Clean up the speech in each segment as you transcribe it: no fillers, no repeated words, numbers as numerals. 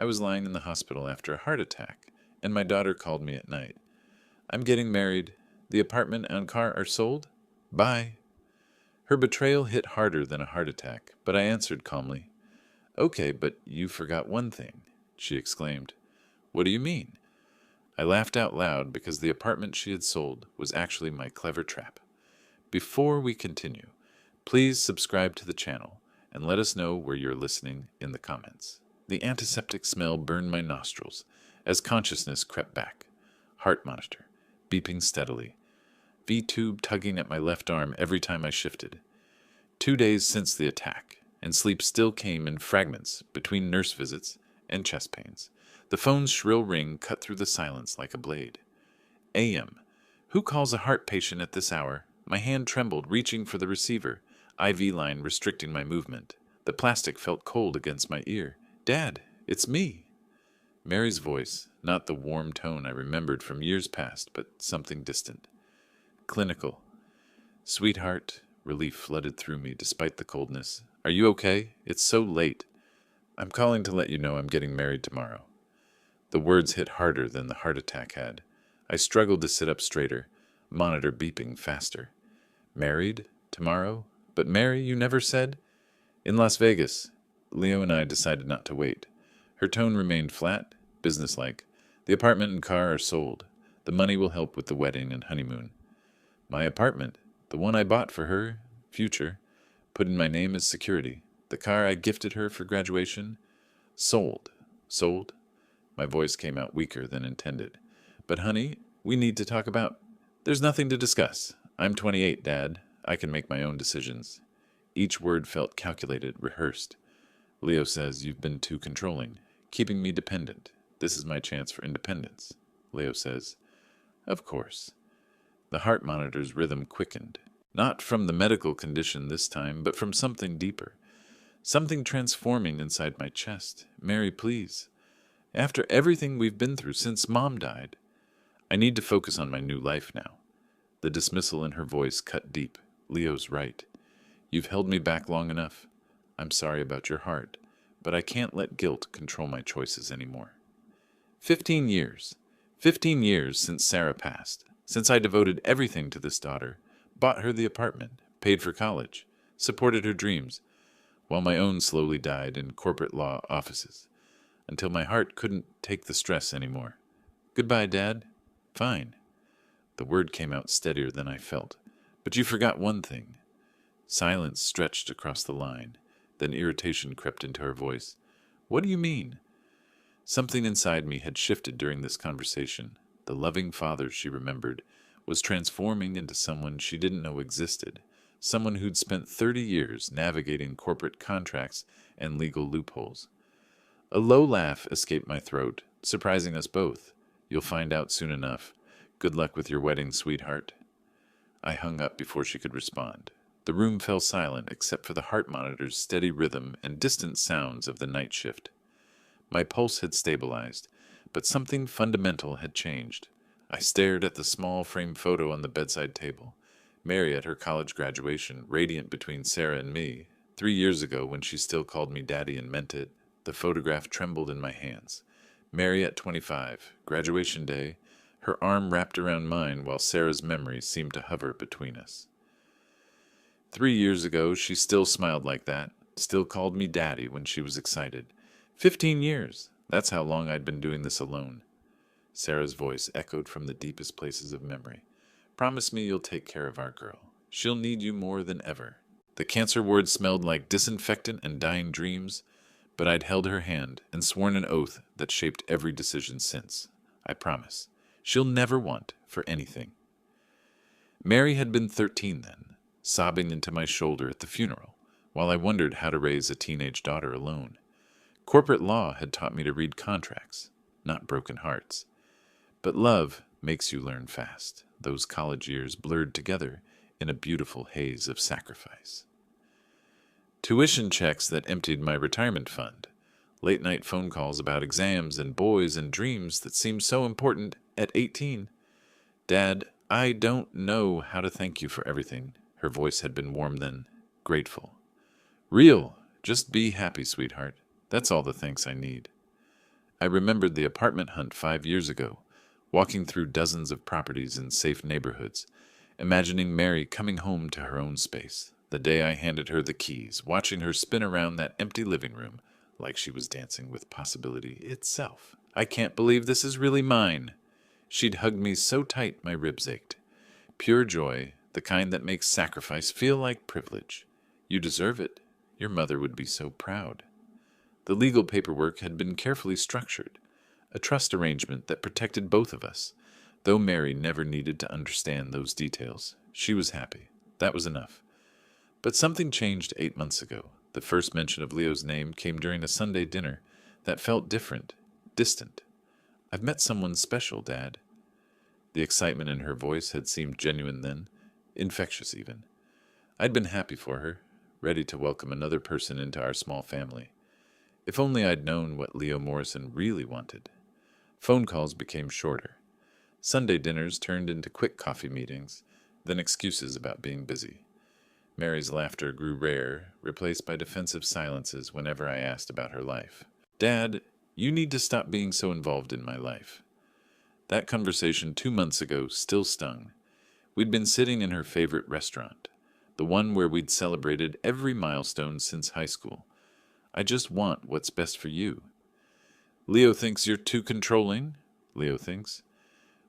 I was lying in the hospital after a heart attack, and my daughter called me at night. I'm getting married. The apartment and car are sold. Bye. Her betrayal hit harder than a heart attack, but I answered calmly. Okay, but you forgot one thing, she exclaimed. What do you mean? I laughed out loud because the apartment she had sold was actually my clever trap. Before we continue, please subscribe to the channel and let us know where you're listening in the comments. The antiseptic smell burned my nostrils as consciousness crept back. Heart monitor, beeping steadily. V-tube tugging at my left arm every time I shifted. 2 days since the attack, and sleep still came in fragments between nurse visits and chest pains. The phone's shrill ring cut through the silence like a blade. AM. Who calls a heart patient at this hour? My hand trembled, reaching for the receiver, IV line restricting my movement. The plastic felt cold against my ear. Dad, it's me. Mary's voice, not the warm tone I remembered from years past, but something distant. Clinical. Sweetheart, relief flooded through me despite the coldness. Are you okay? It's so late. I'm calling to let you know I'm getting married tomorrow. The words hit harder than the heart attack had. I struggled to sit up straighter, monitor beeping faster. Married? Tomorrow? But Mary, you never said? In Las Vegas. Leo and I decided not to wait. Her tone remained flat, businesslike. The apartment and car are sold. The money will help with the wedding and honeymoon. My apartment, the one I bought for her, future, put in my name as security. The car I gifted her for graduation, sold. Sold? My voice came out weaker than intended. But honey, we need to talk about... There's nothing to discuss. I'm 28, Dad. I can make my own decisions. Each word felt calculated, rehearsed. Leo says you've been too controlling, keeping me dependent. This is my chance for independence. Leo says, of course. The heart monitor's rhythm quickened. Not from the medical condition this time, but from something deeper. Something transforming inside my chest. Mary, please. After everything we've been through since Mom died, I need to focus on my new life now. The dismissal in her voice cut deep. Leo's right. You've held me back long enough. I'm sorry about your heart, but I can't let guilt control my choices anymore. 15 years. 15 years since Sarah passed, since I devoted everything to this daughter, bought her the apartment, paid for college, supported her dreams, while my own slowly died in corporate law offices, until my heart couldn't take the stress anymore. Goodbye, Dad. Fine. The word came out steadier than I felt. But you forgot one thing. Silence stretched across the line. Then irritation crept into her voice. What do you mean? Something inside me had shifted during this conversation. The loving father she remembered was transforming into someone she didn't know existed, someone who'd spent 30 years navigating corporate contracts and legal loopholes. A low laugh escaped my throat, surprising us both. You'll find out soon enough. Good luck with your wedding, sweetheart. I hung up before she could respond. The room fell silent except for the heart monitor's steady rhythm and distant sounds of the night shift. My pulse had stabilized, but something fundamental had changed. I stared at the small frame photo on the bedside table. Mary at her college graduation, radiant between Sarah and me. 3 years ago, when she still called me Daddy and meant it, the photograph trembled in my hands. Mary at 25, graduation day, her arm wrapped around mine while Sarah's memory seemed to hover between us. 3 years ago, she still smiled like that, still called me Daddy when she was excited. 15 years, that's how long I'd been doing this alone. Sarah's voice echoed from the deepest places of memory. Promise me you'll take care of our girl. She'll need you more than ever. The cancer ward smelled like disinfectant and dying dreams, but I'd held her hand and sworn an oath that shaped every decision since. I promise. She'll never want for anything. Mary had been 13 then, sobbing into my shoulder at the funeral, while I wondered how to raise a teenage daughter alone. Corporate law had taught me to read contracts, not broken hearts. But love makes you learn fast. Those college years blurred together in a beautiful haze of sacrifice. Tuition checks that emptied my retirement fund. Late-night phone calls about exams and boys and dreams that seemed so important at 18. Dad, I don't know how to thank you for everything. Her voice had been warm then, grateful. Real. Just be happy, sweetheart. That's all the thanks I need. I remembered the apartment hunt 5 years ago, walking through dozens of properties in safe neighborhoods, imagining Mary coming home to her own space. The day I handed her the keys, watching her spin around that empty living room like she was dancing with possibility itself. I can't believe this is really mine. She'd hugged me so tight my ribs ached. Pure joy, the kind that makes sacrifice feel like privilege. You deserve it. Your mother would be so proud. The legal paperwork had been carefully structured, a trust arrangement that protected both of us. Though Mary never needed to understand those details, she was happy. That was enough. But something changed 8 months ago. The first mention of Leo's name came during a Sunday dinner that felt different, distant. I've met someone special, Dad. The excitement in her voice had seemed genuine then, infectious even. I'd been happy for her, ready to welcome another person into our small family. If only I'd known what Leo Morrison really wanted. Phone calls became shorter. Sunday dinners turned into quick coffee meetings, then excuses about being busy. Mary's laughter grew rare, replaced by defensive silences whenever I asked about her life. Dad, you need to stop being so involved in my life. That conversation 2 months ago still stung. We'd been sitting in her favorite restaurant, the one where we'd celebrated every milestone since high school. I just want what's best for you. Leo thinks you're too controlling, Leo thinks.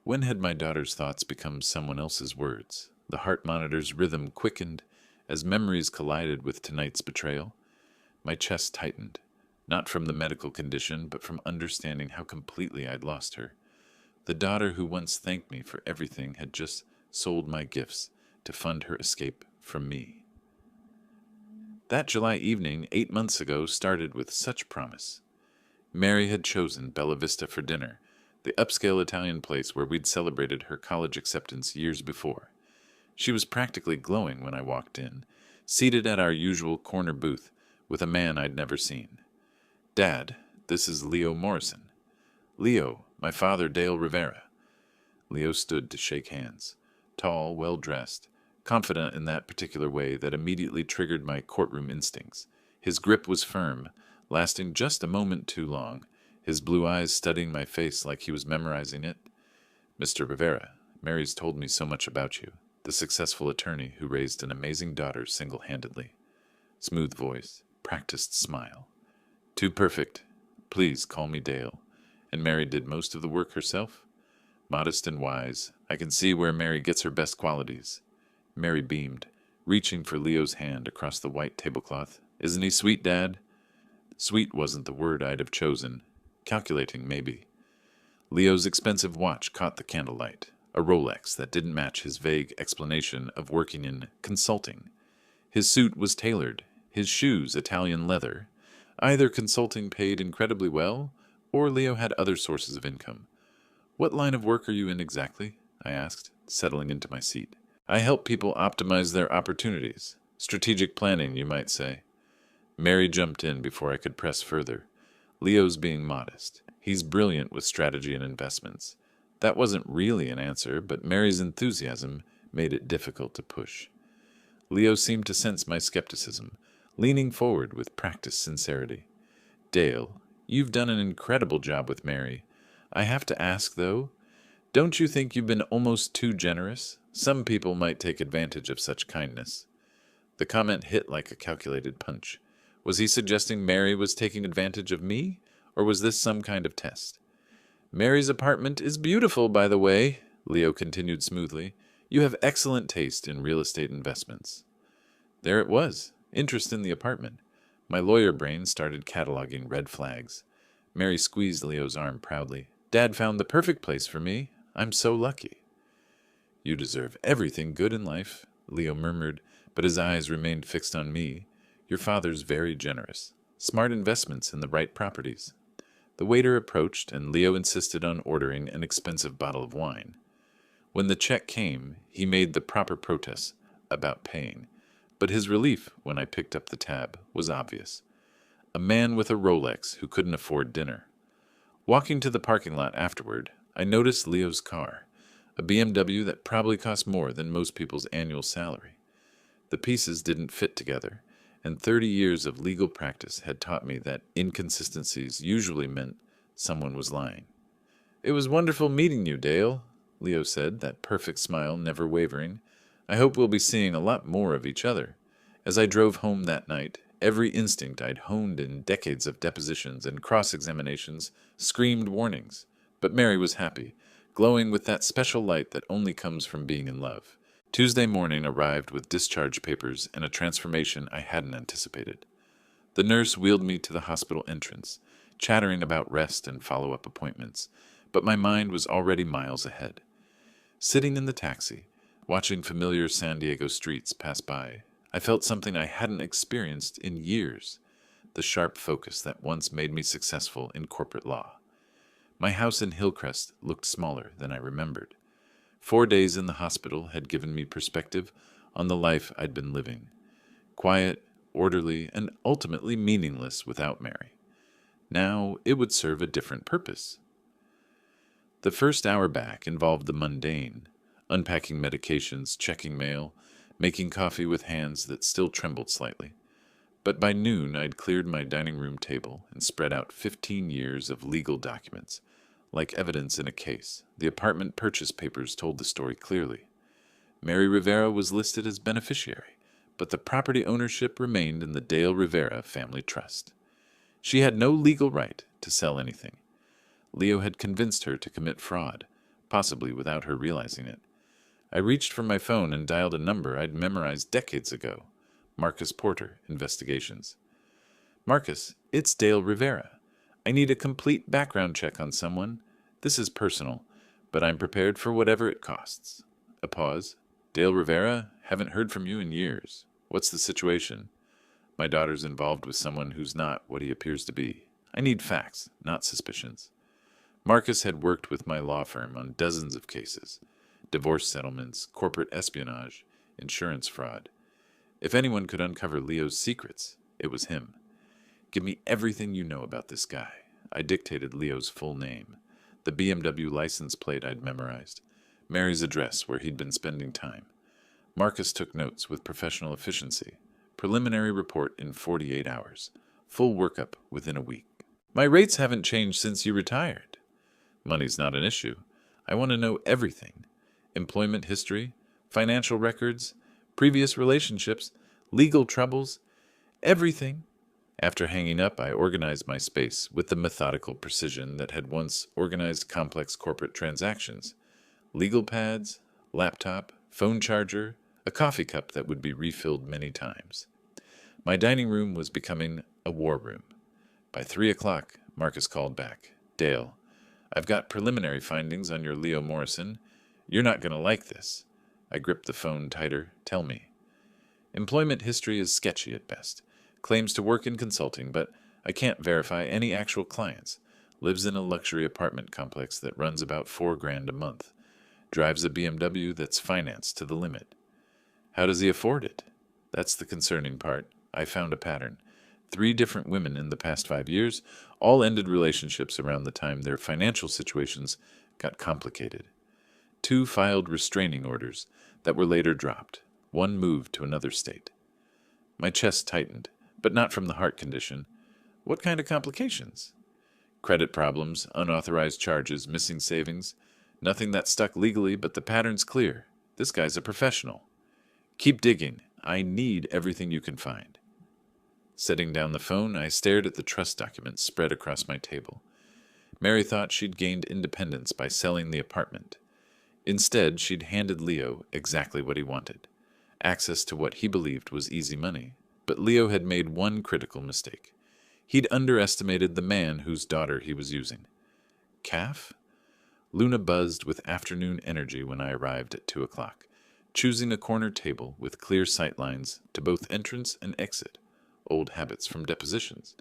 When had my daughter's thoughts become someone else's words? The heart monitor's rhythm quickened as memories collided with tonight's betrayal. My chest tightened, not from the medical condition, but from understanding how completely I'd lost her. The daughter who once thanked me for everything had just sold my gifts to fund her escape from me. That July evening 8 months ago started with such promise. Mary had chosen Bella Vista for dinner, the upscale Italian place where we'd celebrated her college acceptance years before. She was practically glowing when I walked in, seated at our usual corner booth with a man I'd never seen. Dad, this is Leo Morrison. Leo, my father, Dale Rivera. Leo stood to shake hands, tall, well-dressed, confident in that particular way that immediately triggered my courtroom instincts. His grip was firm, lasting just a moment too long, his blue eyes studying my face like he was memorizing it. Mr. Rivera, Mary's told me so much about you, the successful attorney who raised an amazing daughter single-handedly. Smooth voice, practiced smile. Too perfect. Please call me Dale. And Mary did most of the work herself? Modest and wise, I can see where Mary gets her best qualities. Mary beamed, reaching for Leo's hand across the white tablecloth. Isn't he sweet, Dad? Sweet wasn't the word I'd have chosen. Calculating, maybe. Leo's expensive watch caught the candlelight, a Rolex that didn't match his vague explanation of working in consulting. His suit was tailored, his shoes Italian leather. Either consulting paid incredibly well, or Leo had other sources of income. What line of work are you in exactly? I asked, settling into my seat. I help people optimize their opportunities. Strategic planning, you might say. Mary jumped in before I could press further. Leo's being modest. He's brilliant with strategy and investments. That wasn't really an answer, but Mary's enthusiasm made it difficult to push. Leo seemed to sense my skepticism, leaning forward with practiced sincerity. Dale, you've done an incredible job with Mary. I have to ask, though, don't you think you've been almost too generous? Some people might take advantage of such kindness. The comment hit like a calculated punch. Was he suggesting Mary was taking advantage of me, or was this some kind of test? Mary's apartment is beautiful, by the way, Leo continued smoothly. You have excellent taste in real estate investments. There it was, interest in the apartment. My lawyer brain started cataloging red flags. Mary squeezed Leo's arm proudly. Dad found the perfect place for me. I'm so lucky. You deserve everything good in life, Leo murmured, but his eyes remained fixed on me. Your father's very generous. Smart investments in the right properties. The waiter approached, and Leo insisted on ordering an expensive bottle of wine. When the check came, he made the proper protest about paying, but his relief when I picked up the tab was obvious. A man with a Rolex who couldn't afford dinner. Walking to the parking lot afterward, I noticed Leo's car, a BMW that probably cost more than most people's annual salary. The pieces didn't fit together, and 30 years of legal practice had taught me that inconsistencies usually meant Someone was lying. "It was wonderful meeting you, Dale," Leo said, that perfect smile never wavering. "I hope we'll be seeing a lot more of each other." As I drove home that night, every instinct I'd honed in decades of depositions and cross-examinations screamed warnings. But Mary was happy, glowing with that special light that only comes from being in love. Tuesday morning arrived with discharge papers and a transformation I hadn't anticipated. The nurse wheeled me to the hospital entrance, chattering about rest and follow-up appointments, but my mind was already miles ahead. Sitting in the taxi, watching familiar San Diego streets pass by, I felt something I hadn't experienced in years, the sharp focus that once made me successful in corporate law. My house in Hillcrest looked smaller than I remembered. 4 days in the hospital had given me perspective on the life I'd been living. Quiet, orderly, and ultimately meaningless without Mary. Now it would serve a different purpose. The first hour back involved the mundane, unpacking medications, checking mail, making coffee with hands that still trembled slightly. But by noon I'd cleared my dining room table and spread out 15 years of legal documents. Like evidence in a case, the apartment purchase papers told the story clearly. Mary Rivera was listed as beneficiary, but the property ownership remained in the Dale Rivera family trust. She had no legal right to sell anything. Leo had convinced her to commit fraud, possibly without her realizing it. I reached for my phone and dialed a number I'd memorized decades ago. Marcus Porter, Investigations. "Marcus, it's Dale Rivera. I need a complete background check on someone. This is personal, but I'm prepared for whatever it costs." A pause. "Dale Rivera? Haven't heard from you in years. What's the situation?" "My daughter's involved with someone who's not what he appears to be. I need facts, not suspicions." Marcus had worked with my law firm on dozens of cases. Divorce settlements, corporate espionage, insurance fraud. If anyone could uncover Leo's secrets, it was him. "Give me everything you know about this guy." I dictated Leo's full name, the BMW license plate I'd memorized, Mary's address where he'd been spending time. Marcus took notes with professional efficiency. Preliminary report in 48 hours. Full workup within a week. "My rates haven't changed since you retired." "Money's not an issue. I want to know everything. Employment history, financial records, previous relationships, legal troubles, everything." After hanging up, I organized my space with the methodical precision that had once organized complex corporate transactions. Legal pads, laptop, phone charger, a coffee cup that would be refilled many times. My dining room was becoming a war room. By 3 o'clock, Marcus called back. "Dale, I've got preliminary findings on your Leo Morrison. You're not going to like this." I gripped the phone tighter. "Tell me." "Employment history is sketchy at best. Claims to work in consulting, but I can't verify any actual clients. Lives in a luxury apartment complex that runs about $4,000 a month. Drives a BMW that's financed to the limit." "How does he afford it?" "That's the concerning part. I found a pattern. 3 different women in the past 5 years, all ended relationships around the time their financial situations got complicated. 2 filed restraining orders that were later dropped. 1 moved to another state." My chest tightened, but not from the heart condition. "What kind of complications?" "Credit problems, unauthorized charges, missing savings. Nothing that stuck legally, but the pattern's clear. This guy's a professional." "Keep digging. I need everything you can find." Setting down the phone, I stared at the trust documents spread across my table. Mary thought she'd gained independence by selling the apartment. Instead, she'd handed Leo exactly what he wanted. Access to what he believed was easy money. But Leo had made one critical mistake. He'd underestimated the man whose daughter he was using. Calf? Luna buzzed with afternoon energy when I arrived at 2 o'clock, choosing a corner table with clear sight lines to both entrance and exit. Old habits from depositions.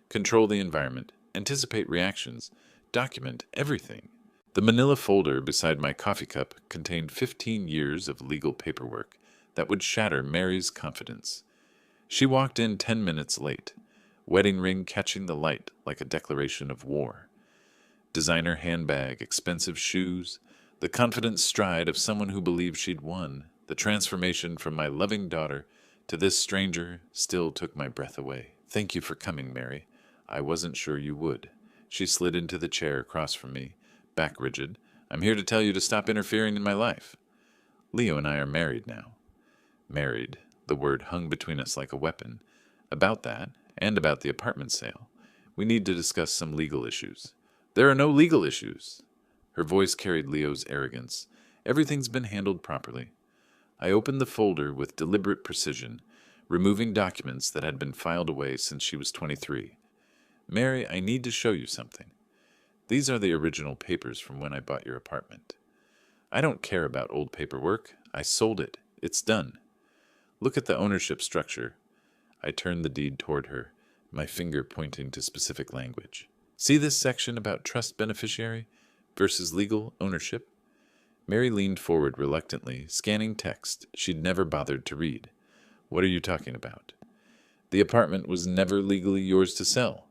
Control the environment, anticipate reactions, document everything. The manila folder beside my coffee cup contained 15 years of legal paperwork that would shatter Mary's confidence. She walked in 10 minutes late, wedding ring catching the light like a declaration of war. Designer handbag, expensive shoes, the confident stride of someone who believed she'd won. The transformation from my loving daughter to this stranger still took my breath away. "Thank you for coming, Mary. I wasn't sure you would." She slid into the chair across from me, back rigid. I'm here to tell you to stop interfering in my life. Leo and I are married now. Married. The word hung between us like a weapon. About that, and about the apartment sale, we need to discuss some legal issues. There are no legal issues. Her voice carried Leo's arrogance. Everything's been handled properly. I opened the folder with deliberate precision, removing documents that had been filed away since she was 23. Mary, I need to show you something. These are the original papers from when I bought your apartment. I don't care about old paperwork. I sold it. It's done. Look at the ownership structure. I turned the deed toward her, my finger pointing to specific language. See this section about trust beneficiary versus legal ownership? Mary leaned forward reluctantly, scanning text she'd never bothered to read. What are you talking about? The apartment was never legally yours to sell.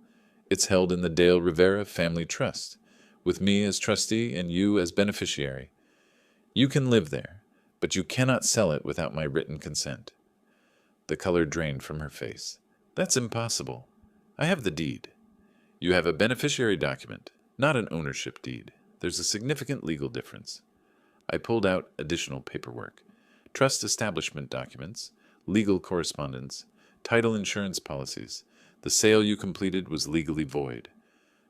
It's held in the Dale Rivera Family Trust, with me as trustee and you as beneficiary. You can live there, but you cannot sell it without my written consent. The color drained from her face. That's impossible. I have the deed. You have a beneficiary document, not an ownership deed. There's a significant legal difference. I pulled out additional paperwork. Trust establishment documents, legal correspondence, title insurance policies. The sale you completed was legally void.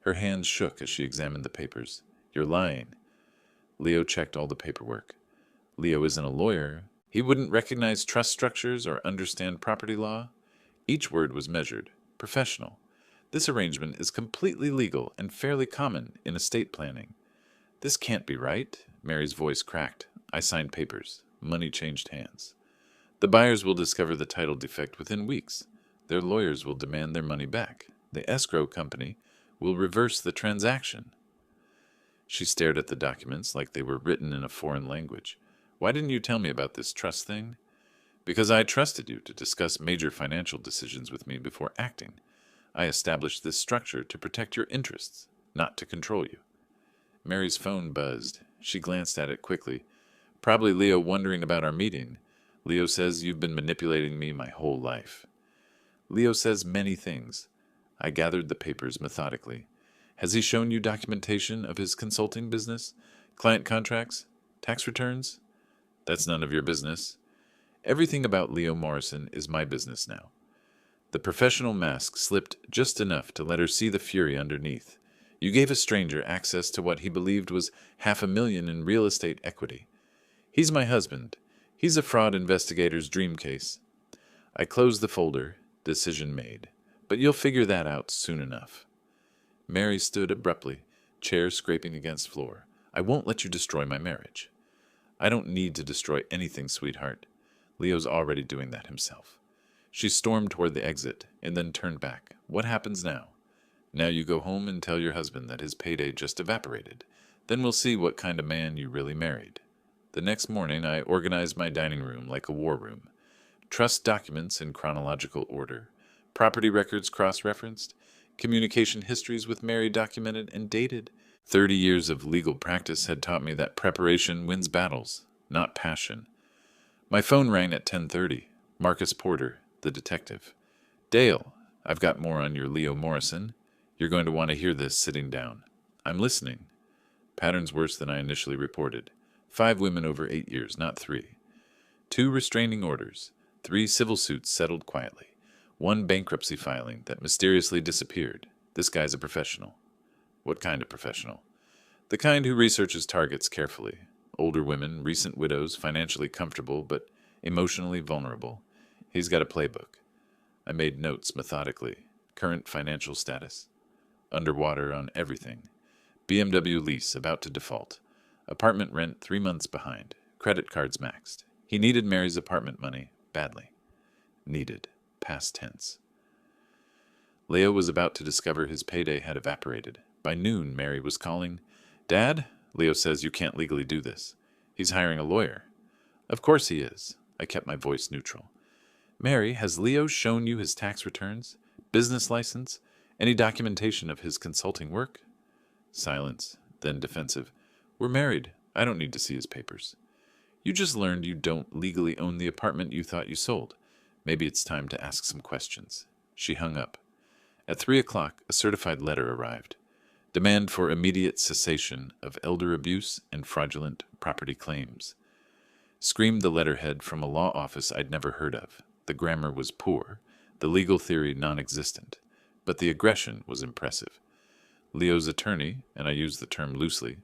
Her hands shook as she examined the papers. You're lying. Leo checked all the paperwork. Leo isn't a lawyer. He wouldn't recognize trust structures or understand property law. Each word was measured. Professional. This arrangement is completely legal and fairly common in estate planning. This can't be right. Mary's voice cracked. I signed papers. Money changed hands. The buyers will discover the title defect within weeks. Their lawyers will demand their money back. The escrow company will reverse the transaction. She stared at the documents like they were written in a foreign language. Why didn't you tell me about this trust thing? Because I trusted you to discuss major financial decisions with me before acting. I established this structure to protect your interests, not to control you. Mary's phone buzzed. She glanced at it quickly. Probably Leo wondering about our meeting. Leo says you've been manipulating me my whole life. Leo says many things. I gathered the papers methodically. Has he shown you documentation of his consulting business? Client contracts? Tax returns? That's none of your business. Everything about Leo Morrison is my business now. The professional mask slipped just enough to let her see the fury underneath. You gave a stranger access to what he believed was $500,000 in real estate equity. He's my husband. He's a fraud investigator's dream case. I closed the folder. Decision made. But you'll figure that out soon enough. Mary stood abruptly, chair scraping against floor. I won't let you destroy my marriage. I don't need to destroy anything, sweetheart. Leo's already doing that himself. She stormed toward the exit and then turned back. What happens now? Now you go home and tell your husband that his payday just evaporated. Then we'll see what kind of man you really married. The next morning I organized my dining room like a war room. Trust documents in chronological order. Property records cross-referenced. Communication histories with Mary documented and dated. 30 years of legal practice had taught me that preparation wins battles, not passion. My phone rang at 10:30. Marcus Porter, the detective. Dale, I've got more on your Leo Morrison. You're going to want to hear this sitting down. I'm listening. Patterns worse than I initially reported. 5 women over 8 years, not 3. 2 restraining orders. 3 civil suits settled quietly. 1 bankruptcy filing that mysteriously disappeared. This guy's a professional. What kind of professional? The kind who researches targets carefully. Older women, recent widows, financially comfortable but emotionally vulnerable. He's got a playbook. I made notes methodically. Current financial status. Underwater on everything. BMW lease about to default. Apartment rent 3 months behind. Credit cards maxed. He needed Mary's apartment money badly. Needed. Past tense. Leo was about to discover his payday had evaporated. By noon, Mary was calling. Dad, Leo says you can't legally do this. He's hiring a lawyer. Of course he is. I kept my voice neutral. Mary, has Leo shown you his tax returns? Business license? Any documentation of his consulting work? Silence, then defensive. We're married. I don't need to see his papers. You just learned you don't legally own the apartment you thought you sold. Maybe it's time to ask some questions. She hung up. At 3 o'clock, a certified letter arrived. Demand for immediate cessation of elder abuse and fraudulent property claims. Screamed the letterhead from a law office I'd never heard of. The grammar was poor, the legal theory non-existent, but the aggression was impressive. Leo's attorney, and I use the term loosely,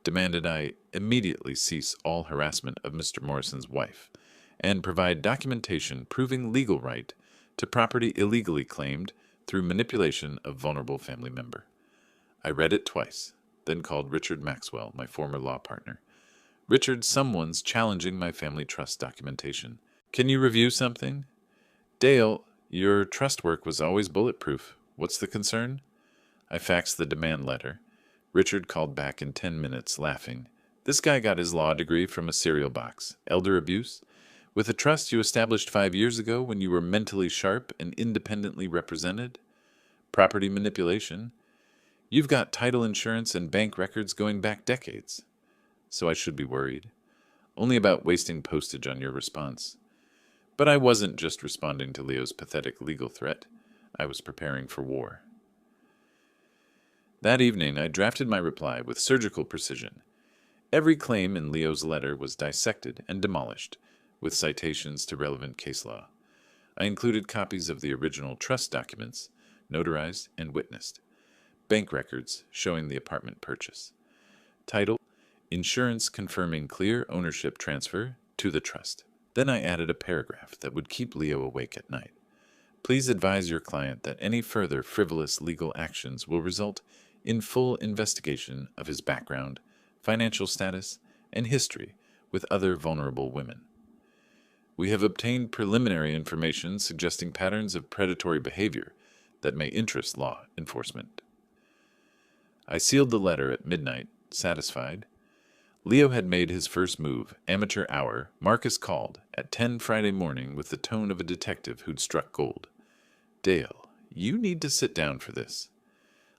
demanded I immediately cease all harassment of Mr. Morrison's wife and provide documentation proving legal right to property illegally claimed through manipulation of vulnerable family member. I read it twice, then called Richard Maxwell, my former law partner. Richard, someone's challenging my family trust documentation. Can you review something? Dale, your trust work was always bulletproof. What's the concern? I faxed the demand letter. Richard called back in 10 minutes, laughing. This guy got his law degree from a cereal box. Elder abuse? With a trust you established 5 years ago when you were mentally sharp and independently represented? Property manipulation? You've got title insurance and bank records going back decades. So I should be worried. Only about wasting postage on your response. But I wasn't just responding to Leo's pathetic legal threat. I was preparing for war. That evening, I drafted my reply with surgical precision. Every claim in Leo's letter was dissected and demolished, with citations to relevant case law. I included copies of the original trust documents, notarized and witnessed. Bank records showing the apartment purchase. Title, insurance confirming clear ownership transfer to the trust. Then I added a paragraph that would keep Leo awake at night. Please advise your client that any further frivolous legal actions will result in full investigation of his background, financial status, and history with other vulnerable women. We have obtained preliminary information suggesting patterns of predatory behavior that may interest law enforcement. I sealed the letter at midnight, satisfied. Leo had made his first move, amateur hour. Marcus called at 10 Friday morning with the tone of a detective who'd struck gold. Dale, you need to sit down for this.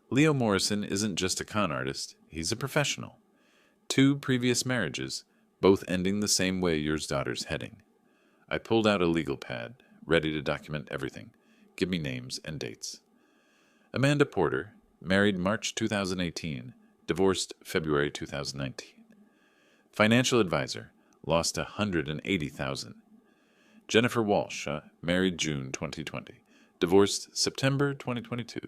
Leo Morrison isn't just a con artist, he's a professional. 2 previous marriages, both ending the same way your daughter's heading. I pulled out a legal pad, ready to document everything. Give me names and dates. Amanda Porter, married March 2018, divorced February 2019. Financial advisor, lost $180,000. Jennifer Walsh, married June 2020, divorced September 2022.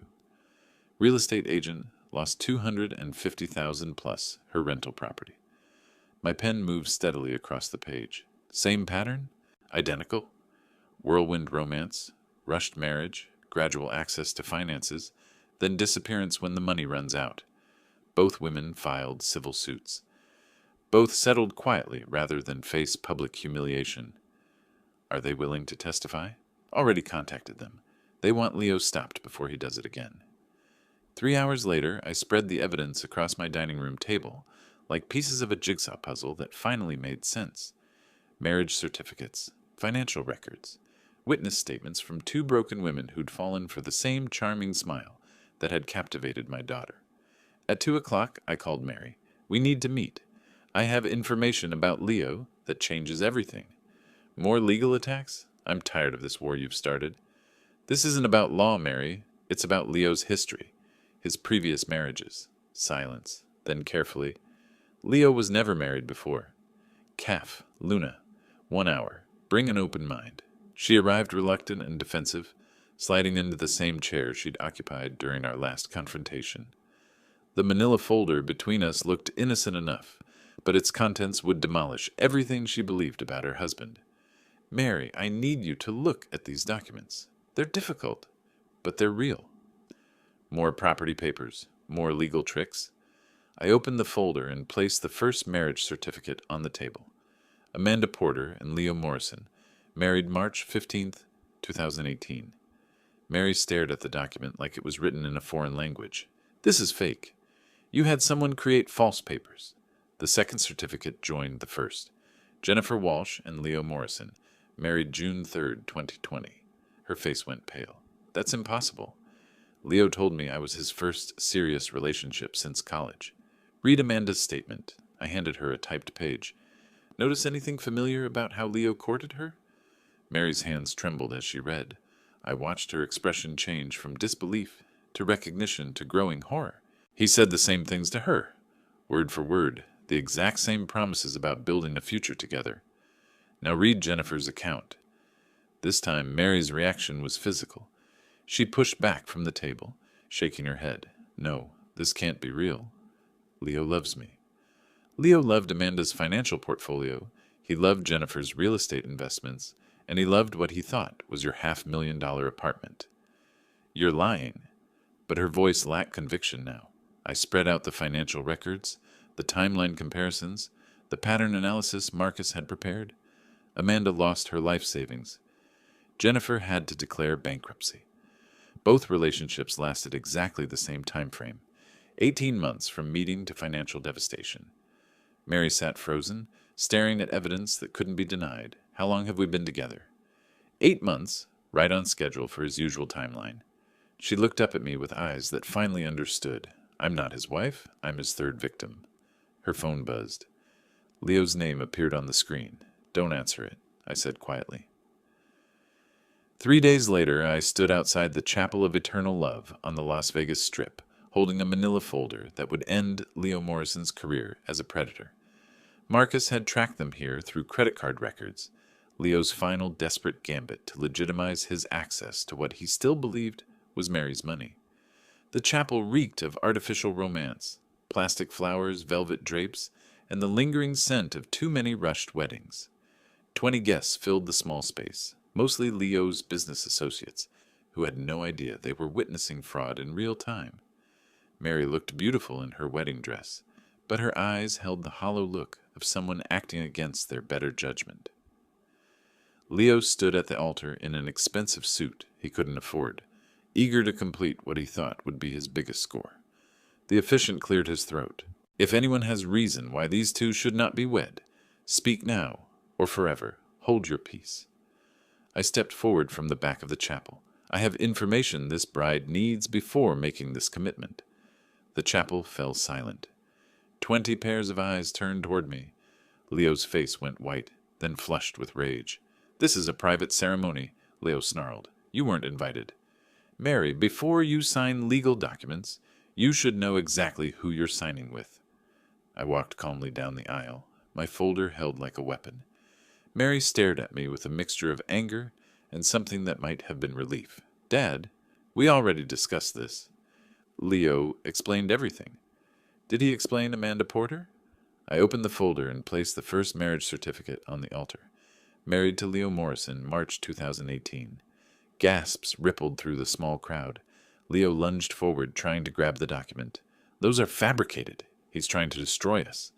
Real estate agent, lost $250,000 plus her rental property. My pen moved steadily across the page. Same pattern? Identical? Whirlwind romance, rushed marriage, gradual access to finances, then disappearance when the money runs out. Both women filed civil suits. Both settled quietly rather than face public humiliation. Are they willing to testify? Already contacted them. They want Leo stopped before he does it again. 3 hours later, I spread the evidence across my dining room table, like pieces of a jigsaw puzzle that finally made sense. Marriage certificates, financial records, witness statements from 2 broken women who'd fallen for the same charming smile that had captivated my daughter. At 2 o'clock, I called Mary. We need to meet. I have information about Leo that changes everything. More legal attacks? I'm tired of this war you've started. This isn't about law, Mary. It's about Leo's history, his previous marriages. Silence. Then carefully. Leo was never married before. Calf, Luna. 1 hour. Bring an open mind. She arrived reluctant and defensive, sliding into the same chair she'd occupied during our last confrontation. The manila folder between us looked innocent enough, but its contents would demolish everything she believed about her husband. Mary, I need you to look at these documents. They're difficult, but they're real. More property papers, more legal tricks. I opened the folder and placed the first marriage certificate on the table. Amanda Porter and Leo Morrison, married March 15th, 2018. Mary stared at the document like it was written in a foreign language. This is fake. You had someone create false papers. The second certificate joined the first. Jennifer Walsh and Leo Morrison, married June 3rd, 2020. Her face went pale. That's impossible. Leo told me I was his first serious relationship since college. Read Amanda's statement. I handed her a typed page. Notice anything familiar about how Leo courted her? Mary's hands trembled as she read. I watched her expression change from disbelief to recognition to growing horror. He said the same things to her, word for word, the exact same promises about building a future together. Now read Jennifer's account. This time, Mary's reaction was physical. She pushed back from the table, shaking her head. No, this can't be real. Leo loves me. Leo loved Amanda's financial portfolio, he loved Jennifer's real estate investments, and he loved what he thought was your $500,000 apartment. You're lying. But her voice lacked conviction now. I spread out the financial records, the timeline comparisons, the pattern analysis Marcus had prepared. Amanda lost her life savings. Jennifer had to declare bankruptcy. Both relationships lasted exactly the same time frame, 18 months from meeting to financial devastation. Mary sat frozen, staring at evidence that couldn't be denied. How long have we been together? 8 months, right on schedule for his usual timeline. She looked up at me with eyes that finally understood. I'm not his wife, I'm his third victim. Her phone buzzed. Leo's name appeared on the screen. Don't answer it, I said quietly. 3 days later, I stood outside the Chapel of Eternal Love on the Las Vegas Strip, holding a manila folder that would end Leo Morrison's career as a predator. Marcus had tracked them here through credit card records, Leo's final desperate gambit to legitimize his access to what he still believed was Mary's money. The chapel reeked of artificial romance, plastic flowers, velvet drapes, and the lingering scent of too many rushed weddings. 20 guests filled the small space, mostly Leo's business associates, who had no idea they were witnessing fraud in real time. Mary looked beautiful in her wedding dress, but her eyes held the hollow look of someone acting against their better judgment. Leo stood at the altar in an expensive suit he couldn't afford, eager to complete what he thought would be his biggest score. The officiant cleared his throat. If anyone has reason why these two should not be wed, speak now or forever. Hold your peace. I stepped forward from the back of the chapel. I have information this bride needs before making this commitment. The chapel fell silent. 20 pairs of eyes turned toward me. Leo's face went white, then flushed with rage. This is a private ceremony, Leo snarled. You weren't invited. Mary, before you sign legal documents, you should know exactly who you're signing with. I walked calmly down the aisle, my folder held like a weapon. Mary stared at me with a mixture of anger and something that might have been relief. Dad, we already discussed this. Leo explained everything. Did he explain Amanda Porter? I opened the folder and placed the first marriage certificate on the altar. Married to Leo Morrison, March 2018. Gasps rippled through the small crowd. Leo lunged forward, trying to grab the document. Those are fabricated. He's trying to destroy us.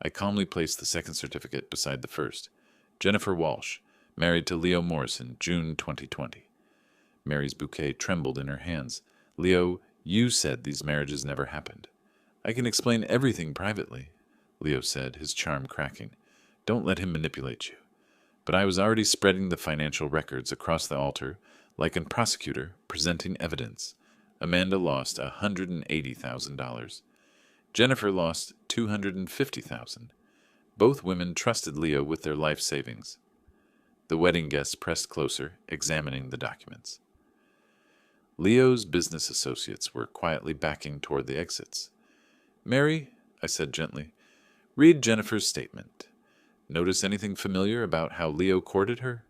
I calmly placed the second certificate beside the first. Jennifer Walsh, married to Leo Morrison, June 2020. Mary's bouquet trembled in her hands. Leo, you said these marriages never happened. I can explain everything privately, Leo said, his charm cracking. Don't let him manipulate you. But I was already spreading the financial records across the altar, like a prosecutor presenting evidence. Amanda lost $180,000. Jennifer lost $250,000. Both women trusted Leo with their life savings. The wedding guests pressed closer, examining the documents. Leo's business associates were quietly backing toward the exits. Mary, I said gently, read Jennifer's statement. Notice anything familiar about how Leo courted her?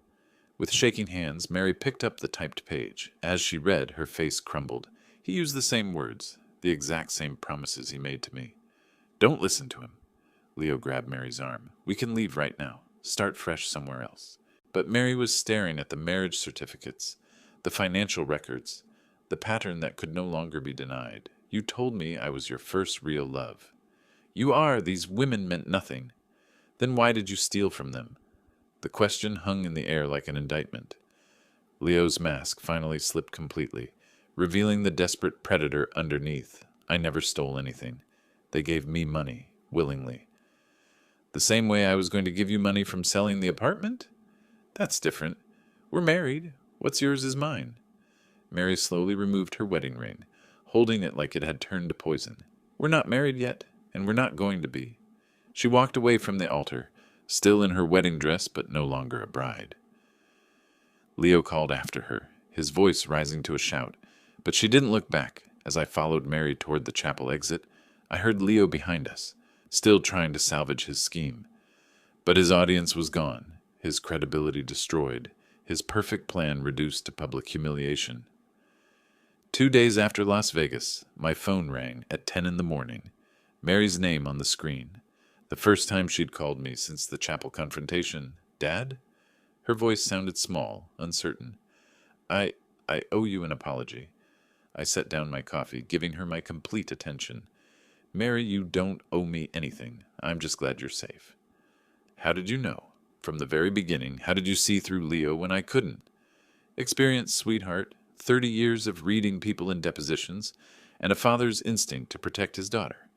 With shaking hands, Mary picked up the typed page. As she read, her face crumbled. He used the same words, the exact same promises he made to me. Don't listen to him. Leo grabbed Mary's arm. We can leave right now. Start fresh somewhere else. But Mary was staring at the marriage certificates, the financial records, the pattern that could no longer be denied. You told me I was your first real love. You are. These women meant nothing. Then why did you steal from them? The question hung in the air like an indictment. Leo's mask finally slipped completely, revealing the desperate predator underneath. I never stole anything. They gave me money, willingly. The same way I was going to give you money from selling the apartment? That's different. We're married. What's yours is mine. Mary slowly removed her wedding ring, holding it like it had turned to poison. We're not married yet, and we're not going to be. She walked away from the altar, still in her wedding dress but no longer a bride. Leo called after her, his voice rising to a shout, but she didn't look back. As I followed Mary toward the chapel exit, I heard Leo behind us, still trying to salvage his scheme. But his audience was gone, his credibility destroyed, his perfect plan reduced to public humiliation. 2 days after Las Vegas, my phone rang at 10 in the morning. Mary's name on the screen. The first time she'd called me since the chapel confrontation. Dad? Her voice sounded small, uncertain. I owe you an apology. I set down my coffee, giving her my complete attention. Mary, you don't owe me anything. I'm just glad you're safe. How did you know? From the very beginning, how did you see through Leo when I couldn't? Experience, sweetheart. 30 years of reading people in depositions, and a father's instinct to protect his daughter.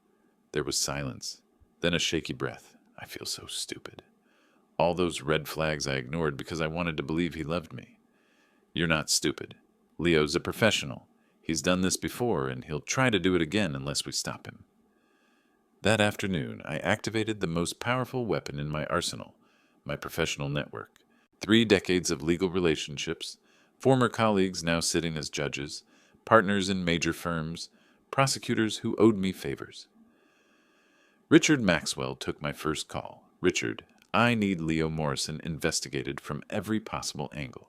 There was silence, then a shaky breath. I feel so stupid. All those red flags I ignored because I wanted to believe he loved me. You're not stupid. Leo's a professional. He's done this before, and he'll try to do it again unless we stop him. That afternoon, I activated the most powerful weapon in my arsenal, my professional network. 3 decades of legal relationships, former colleagues now sitting as judges, partners in major firms, prosecutors who owed me favors. Richard Maxwell took my first call. Richard, I need Leo Morrison investigated from every possible angle.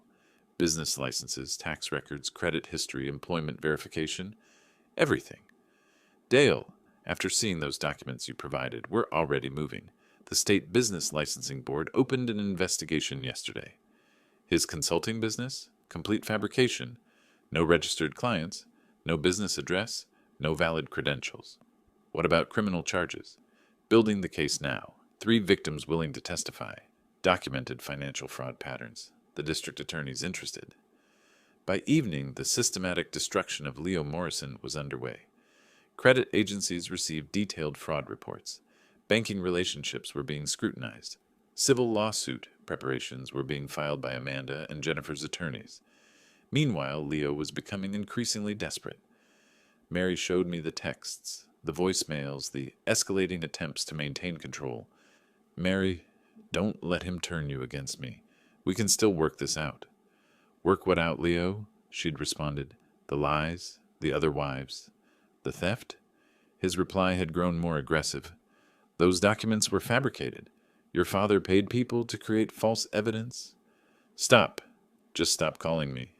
Business licenses, tax records, credit history, employment verification, everything. Dale, after seeing those documents you provided, we're already moving. The State Business Licensing Board opened an investigation yesterday. His consulting business? Complete fabrication. No registered clients. No business address. No valid credentials. What about criminal charges? Building the case now. 3 victims willing to testify. Documented financial fraud patterns. The district attorney's interested. By evening, the systematic destruction of Leo Morrison was underway. Credit agencies received detailed fraud reports. Banking relationships were being scrutinized. Civil lawsuit preparations were being filed by Amanda and Jennifer's attorneys. Meanwhile, Leo was becoming increasingly desperate. Mary showed me the texts, the voicemails, the escalating attempts to maintain control. Mary, don't let him turn you against me. We can still work this out. Work what out, Leo? She'd responded. The lies, the other wives, the theft? His reply had grown more aggressive. Those documents were fabricated. Your father paid people to create false evidence? Stop. Just stop calling me.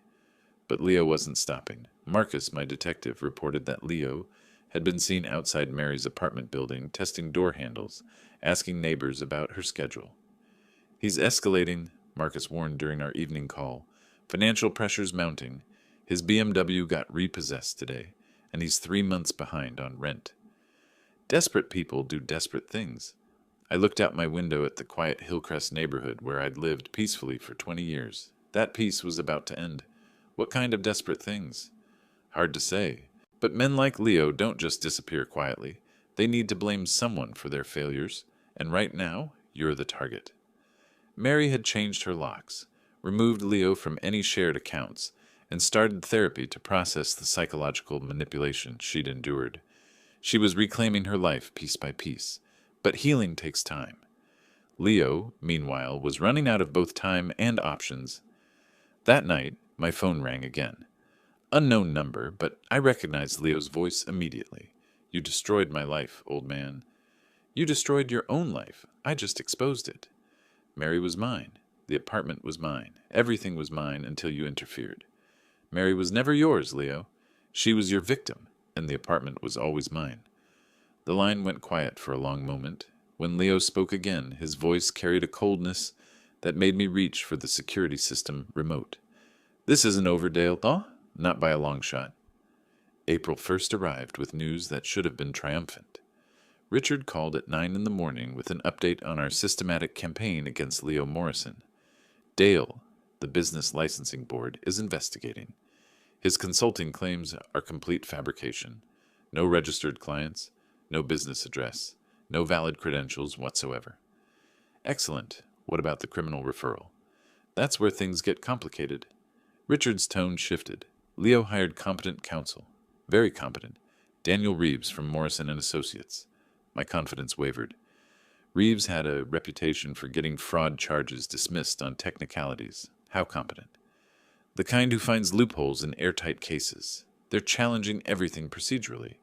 But Leo wasn't stopping. Marcus, my detective, reported that Leo had been seen outside Mary's apartment building testing door handles, asking neighbors about her schedule. He's escalating, Marcus warned during our evening call. Financial pressures mounting. His BMW got repossessed today, and he's 3 months behind on rent. Desperate people do desperate things. I looked out my window at the quiet Hillcrest neighborhood where I'd lived peacefully for 20 years. That peace was about to end. What kind of desperate things? Hard to say. But men like Leo don't just disappear quietly. They need to blame someone for their failures, and right now, you're the target. Mary had changed her locks, removed Leo from any shared accounts, and started therapy to process the psychological manipulation she'd endured. She was reclaiming her life piece by piece, but healing takes time. Leo, meanwhile, was running out of both time and options. That night, my phone rang again. Unknown number, but I recognized Leo's voice immediately. You destroyed my life, old man. You destroyed your own life. I just exposed it. Mary was mine. The apartment was mine. Everything was mine until you interfered. Mary was never yours, Leo. She was your victim, and the apartment was always mine. The line went quiet for a long moment. When Leo spoke again, his voice carried a coldness that made me reach for the security system remote. This isn't over, Dale. Oh, not by a long shot. April 1st arrived with news that should have been triumphant. Richard called at 9 in the morning with an update on our systematic campaign against Leo Morrison. Dale, the Business Licensing Board, is investigating. His consulting claims are complete fabrication. No registered clients, no business address, no valid credentials whatsoever. Excellent. What about the criminal referral? That's where things get complicated. Richard's tone shifted. Leo hired competent counsel. Very competent. Daniel Reeves from Morrison & Associates. My confidence wavered. Reeves had a reputation for getting fraud charges dismissed on technicalities. How competent? The kind who finds loopholes in airtight cases. They're challenging everything procedurally.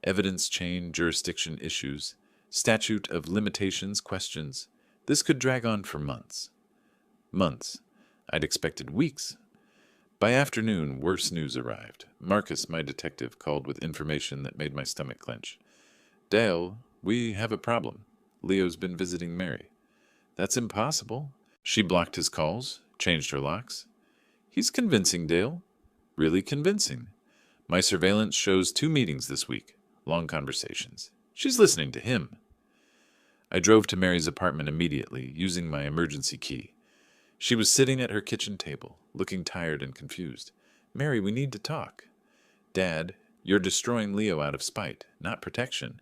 Evidence chain jurisdiction issues, statute of limitations questions. This could drag on for months. Months. I'd expected weeks. By afternoon, worse news arrived. Marcus, my detective, called with information that made my stomach clench. Dale, we have a problem. Leo's been visiting Mary. That's impossible. She blocked his calls, changed her locks. He's convincing, Dale. Really convincing. My surveillance shows 2 meetings this week. Long conversations. She's listening to him. I drove to Mary's apartment immediately, using my emergency key. She was sitting at her kitchen table, looking tired and confused. Mary, we need to talk. Dad, you're destroying Leo out of spite, not protection.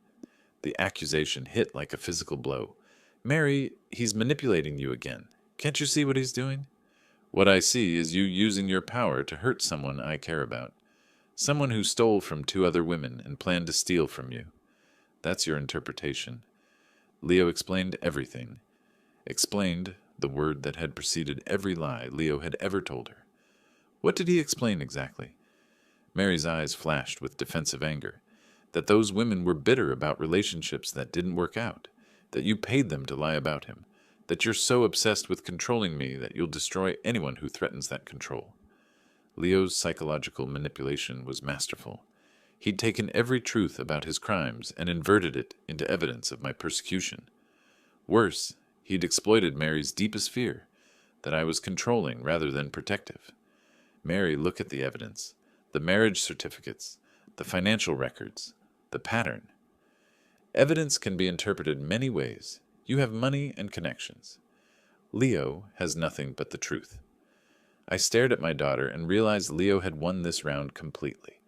The accusation hit like a physical blow. Mary, he's manipulating you again. Can't you see what he's doing? What I see is you using your power to hurt someone I care about. Someone who stole from 2 other women and planned to steal from you. That's your interpretation. Leo explained everything. Explained the word that had preceded every lie Leo had ever told her. What did he explain exactly? Mary's eyes flashed with defensive anger. That those women were bitter about relationships that didn't work out. That you paid them to lie about him. That you're so obsessed with controlling me that you'll destroy anyone who threatens that control. Leo's psychological manipulation was masterful. He'd taken every truth about his crimes and inverted it into evidence of my persecution. Worse, he'd exploited Mary's deepest fear, that I was controlling rather than protective. Mary, look at the evidence, the marriage certificates, the financial records, the pattern. Evidence can be interpreted many ways. You have money and connections. Leo has nothing but the truth. I stared at my daughter and realized Leo had won this round completely.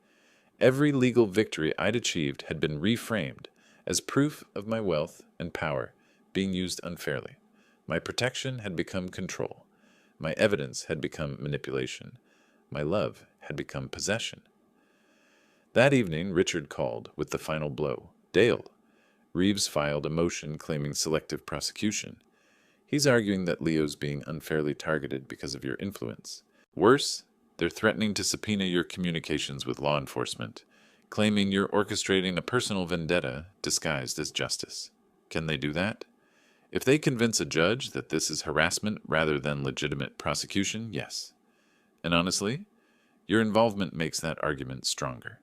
Every legal victory I'd achieved had been reframed as proof of my wealth and power being used unfairly. My protection had become control. My evidence had become manipulation. My love had become possession. That evening, Richard called with the final blow. Dale. Reeves filed a motion claiming selective prosecution. He's arguing that Leo's being unfairly targeted because of your influence. Worse, they're threatening to subpoena your communications with law enforcement, claiming you're orchestrating a personal vendetta disguised as justice. Can they do that? If they convince a judge that this is harassment rather than legitimate prosecution, yes. And honestly, your involvement makes that argument stronger.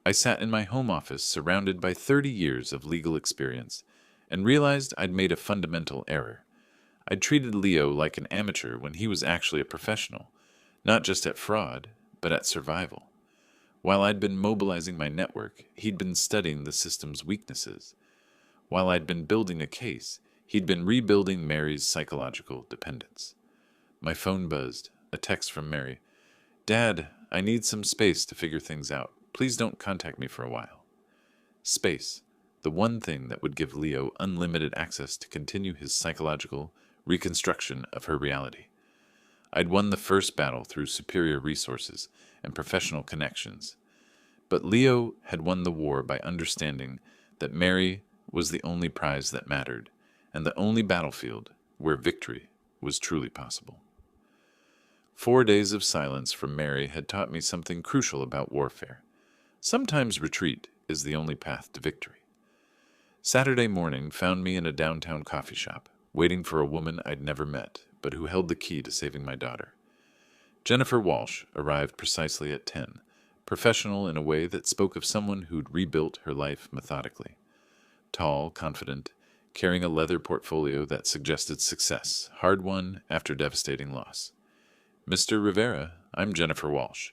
I sat in my home office surrounded by 30 years of legal experience and realized I'd made a fundamental error. I'd treated Leo like an amateur when he was actually a professional, not just at fraud, but at survival. While I'd been mobilizing my network, he'd been studying the system's weaknesses. While I'd been building a case, he'd been rebuilding Mary's psychological dependence. My phone buzzed, a text from Mary. Dad, I need some space to figure things out. Please don't contact me for a while. Space, the one thing that would give Leo unlimited access to continue his psychological reconstruction of her reality. I'd won the first battle through superior resources and professional connections. But Leo had won the war by understanding that Mary was the only prize that mattered, and the only battlefield where victory was truly possible. 4 days of silence from Mary had taught me something crucial about warfare. Sometimes retreat is the only path to victory. Saturday morning found me in a downtown coffee shop, waiting for a woman I'd never met, but who held the key to saving my daughter. Jennifer Walsh arrived precisely at 10, professional in a way that spoke of someone who'd rebuilt her life methodically. Tall, confident, carrying a leather portfolio that suggested success, hard-won after devastating loss. Mr. Rivera, I'm Jennifer Walsh.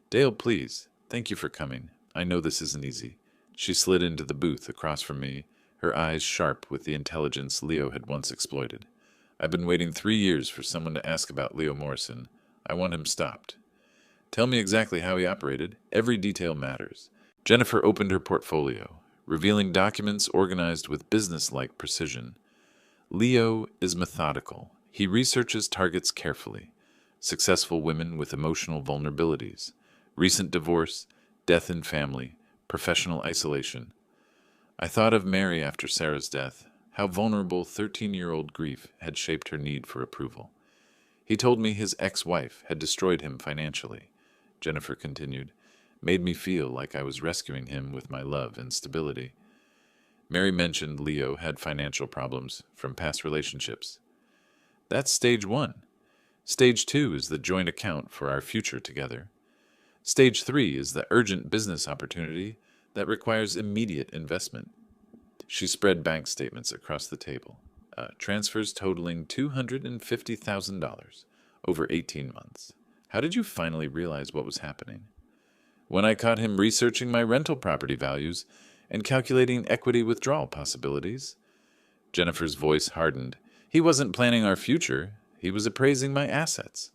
Dale, please. Thank you for coming. I know this isn't easy. She slid into the booth across from me, her eyes sharp with the intelligence Leo had once exploited. I've been waiting 3 years for someone to ask about Leo Morrison. I want him stopped. Tell me exactly how he operated. Every detail matters. Jennifer opened her portfolio, revealing documents organized with business-like precision. Leo is methodical. He researches targets carefully. Successful women with emotional vulnerabilities. Recent divorce, death in family, professional isolation. I thought of Mary after Sarah's death, how vulnerable 13-year-old grief had shaped her need for approval. He told me his ex-wife had destroyed him financially. Jennifer continued, made me feel like I was rescuing him with my love and stability. Mary mentioned Leo had financial problems from past relationships. That's stage 1. Stage 2 is the joint account for our future together. Stage 3 is the urgent business opportunity that requires immediate investment. She spread bank statements across the table, transfers totaling $250,000 over 18 months. How did you finally realize what was happening? When I caught him researching my rental property values and calculating equity withdrawal possibilities. Jennifer's voice hardened. He wasn't planning our future. He was appraising my assets.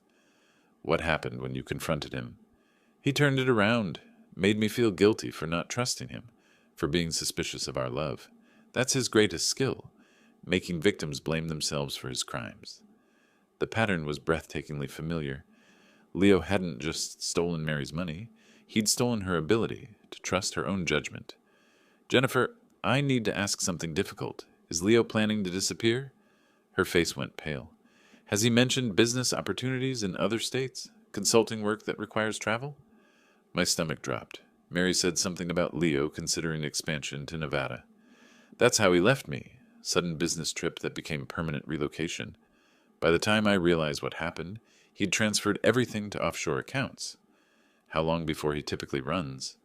What happened when you confronted him? He turned it around, made me feel guilty for not trusting him, for being suspicious of our love. That's his greatest skill, making victims blame themselves for his crimes. The pattern was breathtakingly familiar. Leo hadn't just stolen Mary's money, he'd stolen her ability to trust her own judgment. Jennifer, I need to ask something difficult. Is Leo planning to disappear? Her face went pale. Has he mentioned business opportunities in other states? Consulting work that requires travel? My stomach dropped. Mary said something about Leo considering expansion to Nevada. That's how he left me. Sudden business trip that became permanent relocation. By the time I realized what happened, he'd transferred everything to offshore accounts. How long before he typically runs?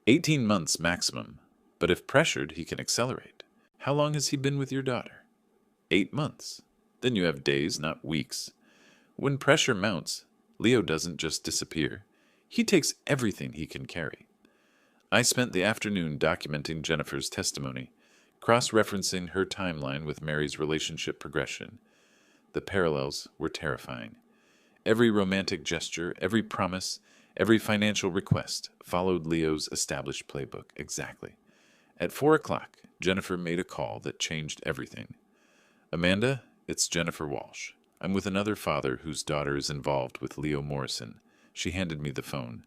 18 months maximum, but if pressured, he can accelerate. How long has he been with your daughter? 8 months. Then you have days, not weeks. When pressure mounts, Leo doesn't just disappear. He takes everything he can carry. I spent the afternoon documenting Jennifer's testimony, cross-referencing her timeline with Mary's relationship progression. The parallels were terrifying. Every romantic gesture, every promise, every financial request followed Leo's established playbook exactly. At 4 o'clock, Jennifer made a call that changed everything. Amanda, it's Jennifer Walsh. I'm with another father whose daughter is involved with Leo Morrison. She handed me the phone.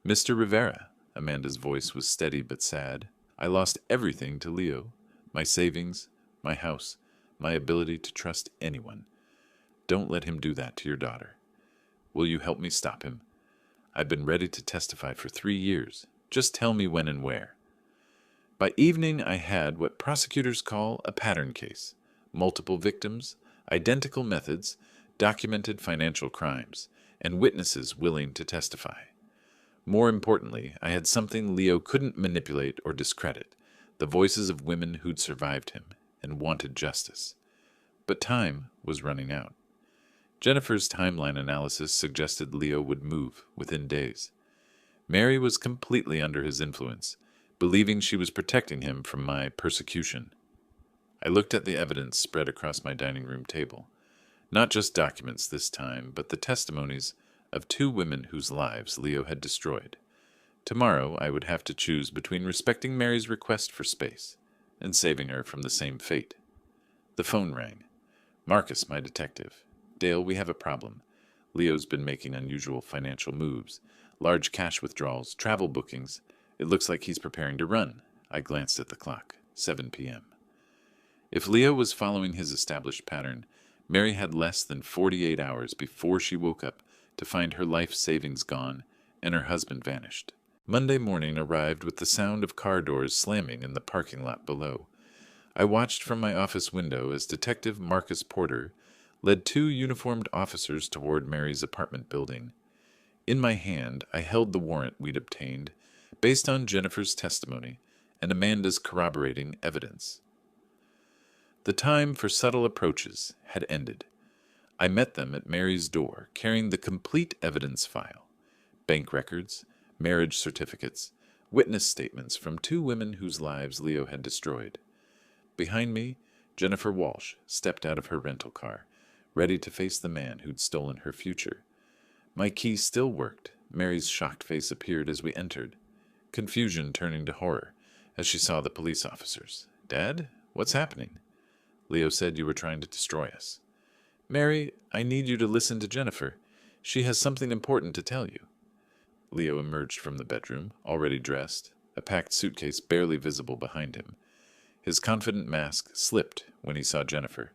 Mr. Rivera, Amanda's voice was steady but sad. I lost everything to Leo. My savings, my house, my ability to trust anyone. Don't let him do that to your daughter. Will you help me stop him? I've been ready to testify for 3 years. Just tell me when and where. By evening, I had what prosecutors call a pattern case. Multiple victims, identical methods, documented financial crimes, and witnesses willing to testify. More importantly, I had something Leo couldn't manipulate or discredit, the voices of women who'd survived him and wanted justice. But time was running out. Jennifer's timeline analysis suggested Leo would move within days. Mary was completely under his influence, believing she was protecting him from my persecution. I looked at the evidence spread across my dining room table. Not just documents this time, but the testimonies of 2 women whose lives Leo had destroyed. Tomorrow I would have to choose between respecting Mary's request for space and saving her from the same fate. The phone rang. Marcus, my detective. Dale, we have a problem. Leo's been making unusual financial moves, large cash withdrawals, travel bookings. It looks like he's preparing to run. I glanced at the clock. 7 p.m. If Leo was following his established pattern, Mary had less than 48 hours before she woke up to find her life savings gone and her husband vanished. Monday morning arrived with the sound of car doors slamming in the parking lot below. I watched from my office window as Detective Marcus Porter led 2 uniformed officers toward Mary's apartment building. In my hand, I held the warrant we'd obtained based on Jennifer's testimony and Amanda's corroborating evidence. The time for subtle approaches had ended. I met them at Mary's door, carrying the complete evidence file, bank records, marriage certificates, witness statements from 2 women whose lives Leo had destroyed. Behind me, Jennifer Walsh stepped out of her rental car, ready to face the man who'd stolen her future. My key still worked. Mary's shocked face appeared as we entered, confusion turning to horror as she saw the police officers. Dad, what's happening? Leo said you were trying to destroy us. Mary, I need you to listen to Jennifer. She has something important to tell you. Leo emerged from the bedroom, already dressed, a packed suitcase barely visible behind him. His confident mask slipped when he saw Jennifer.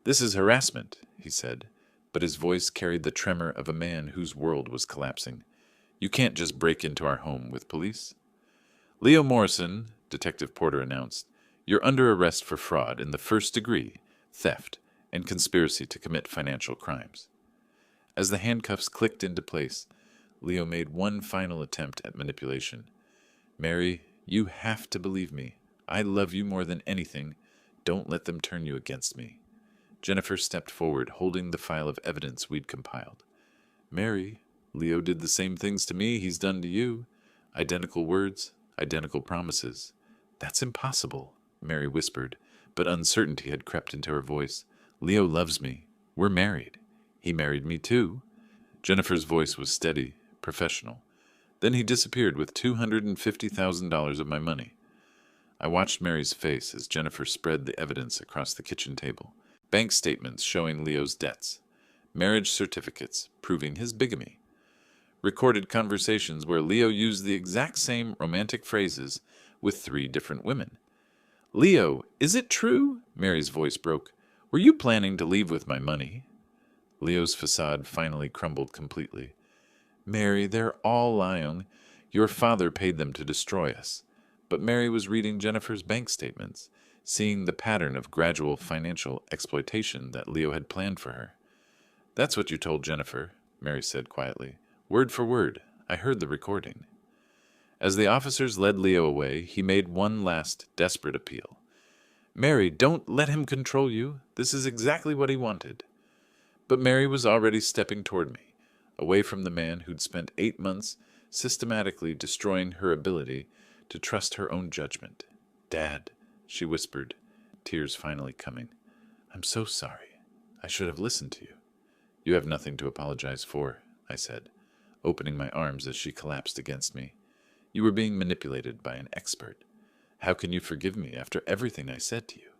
This is harassment, he said, but his voice carried the tremor of a man whose world was collapsing. You can't just break into our home with police. Leo Morrison, Detective Porter announced, you're under arrest for fraud in the first degree, theft, and conspiracy to commit financial crimes. As the handcuffs clicked into place, Leo made one final attempt at manipulation. Mary, you have to believe me. I love you more than anything. Don't let them turn you against me. Jennifer stepped forward, holding the file of evidence we'd compiled. Mary, Leo did the same things to me he's done to you. Identical words, identical promises. That's impossible, Mary whispered, but uncertainty had crept into her voice. Leo loves me. We're married. He married me too. Jennifer's voice was steady, professional. Then he disappeared with $250,000 of my money. I watched Mary's face as Jennifer spread the evidence across the kitchen table. Bank statements showing Leo's debts. Marriage certificates proving his bigamy. Recorded conversations where Leo used the exact same romantic phrases with 3 different women. Leo, is it true? Mary's voice broke. Were you planning to leave with my money? Leo's facade finally crumbled completely. Mary, they're all lying. Your father paid them to destroy us. But Mary was reading Jennifer's bank statements, seeing the pattern of gradual financial exploitation that Leo had planned for her. That's what you told Jennifer, Mary said quietly. Word for word. I heard the recording. As the officers led Leo away, he made one last desperate appeal. Mary, don't let him control you. This is exactly what he wanted. But Mary was already stepping toward me, away from the man who'd spent 8 months systematically destroying her ability to trust her own judgment. Dad, she whispered, tears finally coming. I'm so sorry. I should have listened to you. You have nothing to apologize for, I said, opening my arms as she collapsed against me. You were being manipulated by an expert. How can you forgive me after everything I said to you?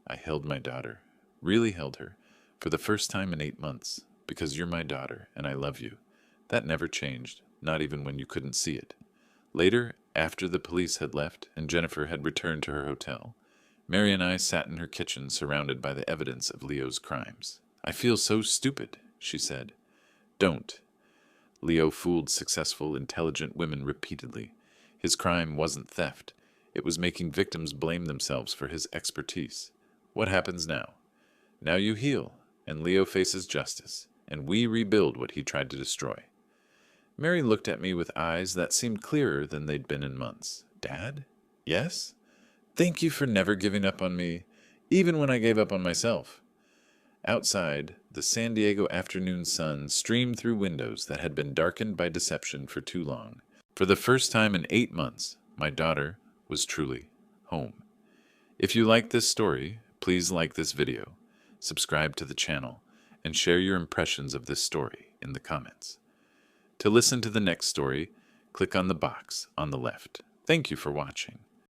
I held my daughter, really held her, for the first time in 8 months, because you're my daughter and I love you. That never changed, not even when you couldn't see it. Later, after the police had left and Jennifer had returned to her hotel, Mary and I sat in her kitchen surrounded by the evidence of Leo's crimes. I feel so stupid, she said. Don't. Leo fooled successful, intelligent women repeatedly. His crime wasn't theft. It was making victims blame themselves for his expertise. What happens now? Now you heal, and Leo faces justice, and we rebuild what he tried to destroy. Mary looked at me with eyes that seemed clearer than they'd been in months. Dad? Yes? Thank you for never giving up on me, even when I gave up on myself. Outside, the San Diego afternoon sun streamed through windows that had been darkened by deception for too long. For the first time in 8 months, my daughter was truly home. If you like this story, please like this video, subscribe to the channel, and share your impressions of this story in the comments. To listen to the next story, click on the box on the left. Thank you for watching.